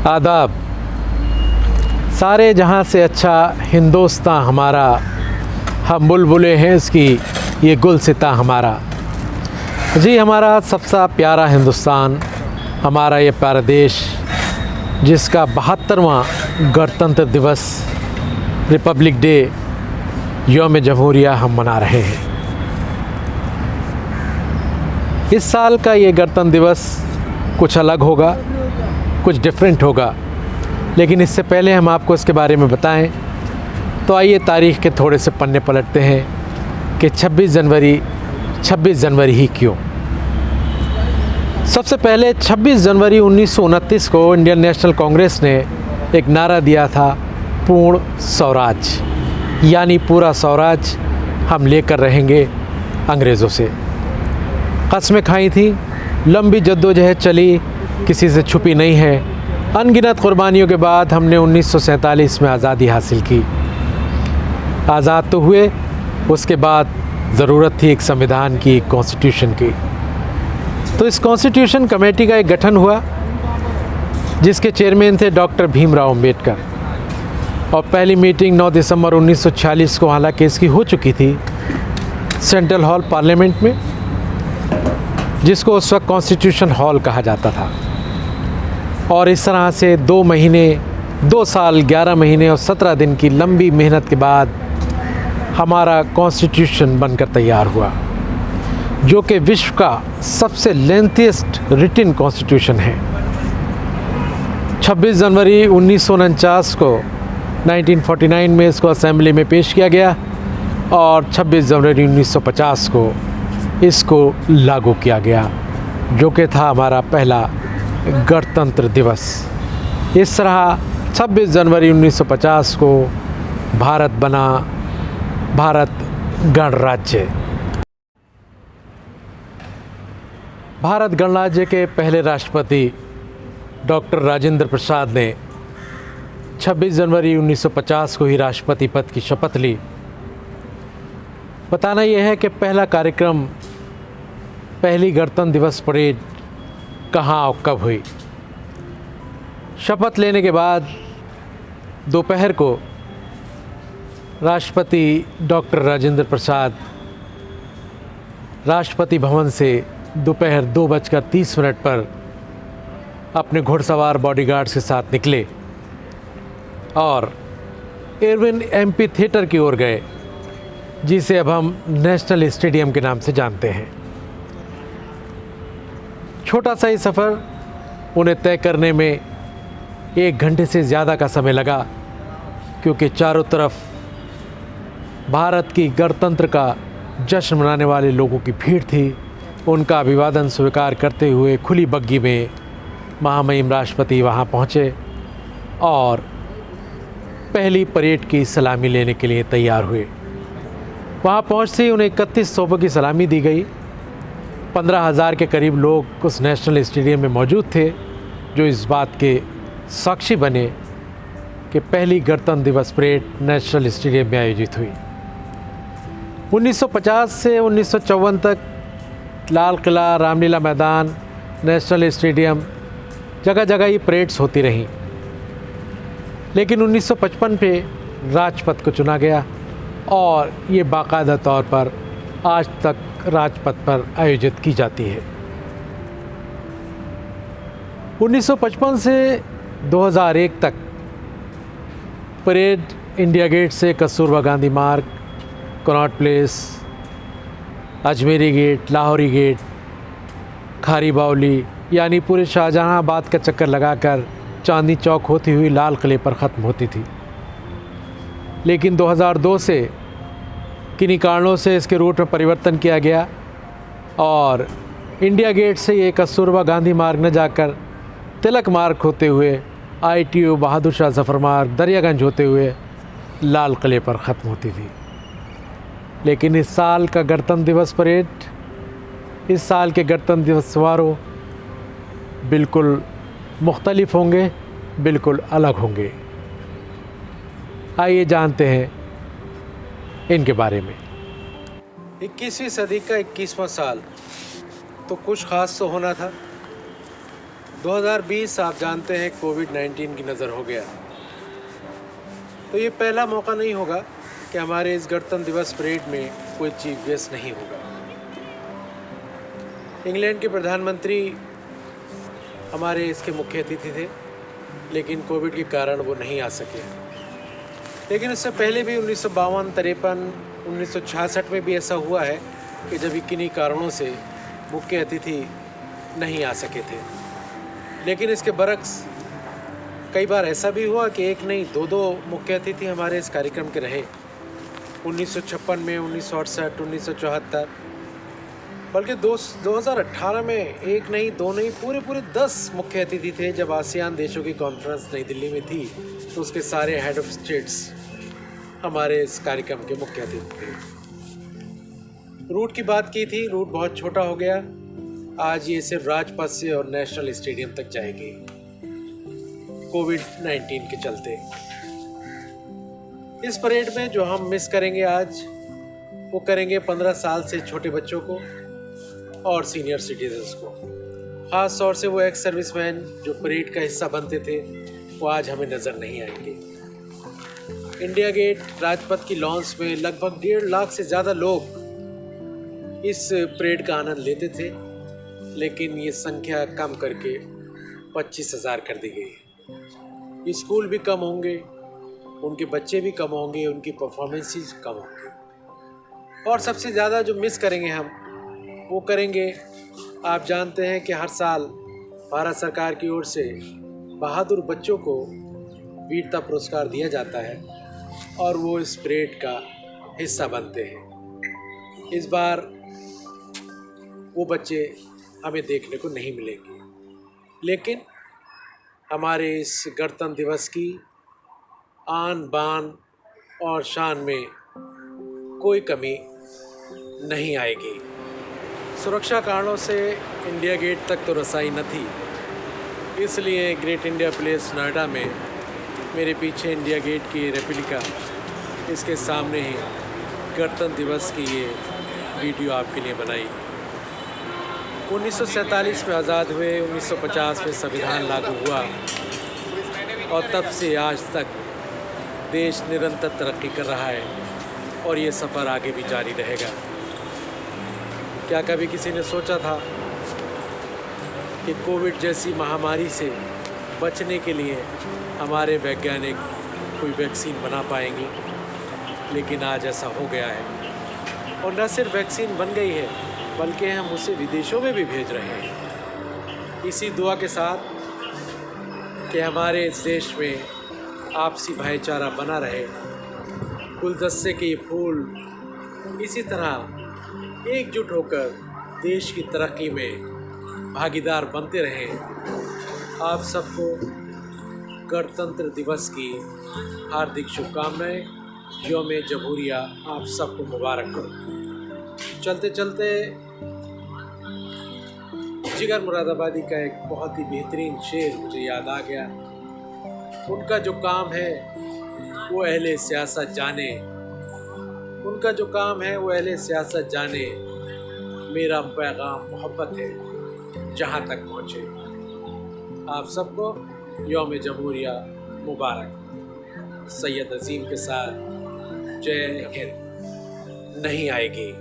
आदाब। सारे जहां से अच्छा हिंदुस्तान हमारा, हम बुलबुलें हैं इसकी ये गुलसिता हमारा। जी, हमारा सबसे प्यारा हिंदुस्तान, हमारा ये प्यारा देश, जिसका 72वां गणतंत्र दिवस, रिपब्लिक डे, यौम जमहूरिया हम मना रहे हैं। इस साल का ये गणतंत्र दिवस कुछ अलग होगा, कुछ डिफरेंट होगा, लेकिन इससे पहले हम आपको इसके बारे में बताएं तो आइए तारीख़ के थोड़े से पन्ने पलटते हैं कि 26 जनवरी ही क्यों। सबसे पहले 26 जनवरी 1929 को इंडियन नेशनल कांग्रेस ने एक नारा दिया था, पूर्ण स्वराज, यानी पूरा स्वराज हम लेकर रहेंगे अंग्रेज़ों से। कस्में खाई थी, लंबी जद्दोजहद चली, किसी से छुपी नहीं है। अनगिनत कुर्बानियों के बाद हमने 1947 में आज़ादी हासिल की। आज़ाद तो हुए, उसके बाद ज़रूरत थी एक संविधान की, एक कॉन्स्टिट्यूशन की। तो इस कॉन्स्टिट्यूशन कमेटी का एक गठन हुआ, जिसके चेयरमैन थे डॉक्टर भीमराव अम्बेडकर। और पहली मीटिंग 9 दिसंबर 1946 को हालांकि इसकी हो चुकी थी सेंट्रल हॉल पार्लियामेंट में, जिसको उस वक्त कॉन्स्टिट्यूशन हॉल कहा जाता था। और इस तरह से 2 साल 11 महीने और 17 दिन की लंबी मेहनत के बाद हमारा कॉन्स्टिट्यूशन बनकर तैयार हुआ, जो कि विश्व का सबसे लेंथीएस्ट रिटन कॉन्स्टिट्यूशन है। 26 जनवरी 1949 को 1949 में इसको असेंबली में पेश किया गया और 26 जनवरी 1950 को इसको लागू किया गया, जो कि था हमारा पहला गणतंत्र दिवस। इस तरह 26 जनवरी 1950 को भारत बना भारत गणराज्य। भारत गणराज्य के पहले राष्ट्रपति डॉक्टर राजेंद्र प्रसाद ने 26 जनवरी 1950 को ही राष्ट्रपति पद की शपथ ली। बताना यह है कि पहला कार्यक्रम, पहली गणतंत्र दिवस परेड कहाँ और कब हुई। शपथ लेने के बाद दोपहर को राष्ट्रपति डॉक्टर राजेंद्र प्रसाद राष्ट्रपति भवन से दोपहर 2:30 पर अपने घुड़सवार बॉडीगार्ड्स के साथ निकले और इरविन एम्फी थिएटर की ओर गए, जिसे अब हम नेशनल स्टेडियम के नाम से जानते हैं। छोटा सा ही सफ़र उन्हें तय करने में 1 घंटे से ज़्यादा का समय लगा, क्योंकि चारों तरफ भारत की गणतंत्र का जश्न मनाने वाले लोगों की भीड़ थी। उनका अभिवादन स्वीकार करते हुए खुली बग्गी में महामहिम राष्ट्रपति वहां पहुंचे और पहली परेड की सलामी लेने के लिए तैयार हुए। वहां पहुंचते ही उन्हें 31 तोपों की सलामी दी गई। 15,000 के करीब लोग उस नेशनल स्टेडियम में मौजूद थे, जो इस बात के साक्षी बने कि पहली गणतंत्र दिवस परेड नेशनल स्टेडियम में आयोजित हुई। 1950 से 1954 तक लाल किला, रामलीला मैदान, नेशनल स्टेडियम, जगह जगह ये परेड्स होती रहीं। लेकिन 1955 पे राजपथ को चुना गया और ये बाकायदा तौर पर आज तक राजपथ पर आयोजित की जाती है। 1955 से 2001 तक परेड इंडिया गेट से Kasturba Gandhi Marg, Connaught Place, Ajmeri Gate, Lahori Gate, Khari Baoli, यानी पूरे शाहजहांबाद का चक्कर लगाकर चांदनी चौक होती हुई लाल किले पर ख़त्म होती थी। लेकिन 2002 से किन्हीं कारणों से इसके रूट में परिवर्तन किया गया और इंडिया गेट से ये कस्तूरबा गांधी मार्ग न जाकर तिलक मार्ग होते हुए ITO, बहादुर शाह जफ़र मार्ग, दरियागंज होते हुए लाल किले पर ख़त्म होती थी। लेकिन इस साल का गणतंत्र दिवस परेड, इस साल के गणतंत्र दिवस समारोह बिल्कुल मुख्तलिफ होंगे, बिल्कुल अलग होंगे। आइए जानते हैं इनके बारे में। 21वीं सदी का 21वां साल, तो कुछ ख़ास तो होना था। 2020 आप जानते हैं कोविड-19 की नज़र हो गया। तो ये पहला मौका नहीं होगा कि हमारे इस गणतंत्र दिवस परेड में कोई चीफ गेस्ट नहीं होगा। इंग्लैंड के प्रधानमंत्री हमारे इसके मुख्य अतिथि थे, लेकिन कोविड के कारण वो नहीं आ सके। लेकिन इससे पहले भी 1952, 53, 1966 में भी ऐसा हुआ है कि जब किन्हीं कारणों से मुख्य अतिथि नहीं आ सके थे। लेकिन इसके बरक्स कई बार ऐसा भी हुआ कि एक नहीं दो मुख्य अतिथि हमारे इस कार्यक्रम के रहे। 1956 में, 1968, 1974, बल्कि 2018 में एक नहीं दो नहीं पूरे 10 मुख्य अतिथि थे। जब आसियान देशों की कॉन्फ्रेंस नई दिल्ली में थी तो उसके सारे हेड ऑफ स्टेट्स हमारे इस कार्यक्रम के मुख्य अतिथि थे। रूट की बात की थी, रूट बहुत छोटा हो गया। आज ये सिर्फ राजपथ से और नेशनल स्टेडियम तक जाएगी कोविड-19 के चलते। इस परेड में जो हम मिस करेंगे आज, वो करेंगे 15 साल से छोटे बच्चों को और सीनियर सिटीजन्स को। ख़ास तौर से वो एक्स सर्विसमैन जो परेड का हिस्सा बनते थे, वो आज हमें नज़र नहीं आएंगे। इंडिया गेट राजपथ की लॉन्स में लगभग 1.5 लाख से ज़्यादा लोग इस परेड का आनंद लेते थे, लेकिन ये संख्या कम करके 25,000 कर दी गई। स्कूल भी कम होंगे, उनके बच्चे भी कम होंगे, उनकी परफॉर्मेंसेस कम होंगे। और सबसे ज़्यादा जो मिस करेंगे हम, वो करेंगे, आप जानते हैं कि हर साल भारत सरकार की ओर से बहादुर बच्चों को वीरता पुरस्कार दिया जाता है और वो इस परेड का हिस्सा बनते हैं। इस बार वो बच्चे हमें देखने को नहीं मिलेंगे, लेकिन हमारे इस गणतंत्र दिवस की आन बान और शान में कोई कमी नहीं आएगी। सुरक्षा कारणों से इंडिया गेट तक तो रसाई न थी, इसलिए ग्रेट इंडिया प्लेस नोएडा में मेरे पीछे इंडिया गेट की रेप्लिका, इसके सामने ही गणतंत्र दिवस की ये वीडियो आपके लिए बनाई। 1947 में आज़ाद हुए, 1950 में संविधान लागू हुआ और तब से आज तक देश निरंतर तरक्की कर रहा है और ये सफ़र आगे भी जारी रहेगा। क्या कभी किसी ने सोचा था कि कोविड जैसी महामारी से बचने के लिए हमारे वैज्ञानिक कोई वैक्सीन बना पाएंगे? लेकिन आज ऐसा हो गया है, और न सिर्फ वैक्सीन बन गई है, बल्कि हम उसे विदेशों में भी भेज रहे हैं। इसी दुआ के साथ कि हमारे इस देश में आपसी भाईचारा बना रहे, गुलदस्ते के फूल इसी तरह एकजुट होकर देश की तरक्की में भागीदार बनते रहें। आप सबको गणतंत्र दिवस की हार्दिक शुभकामनाएं। यौम जमहूरिया आप सबको मुबारक हो। चलते चलते जिगर मुरादाबादी का एक बहुत ही बेहतरीन शेर मुझे याद आ गया। उनका जो काम है वो अहले सियासत जाने, उनका जो काम है वो अहले सियासत जाने, मेरा पैगाम मोहब्बत है जहाँ तक पहुँचे। आप सबको यौम जमहूरिया मुबारक। सैयद अजीम के साथ जय हिंद। नहीं आएगी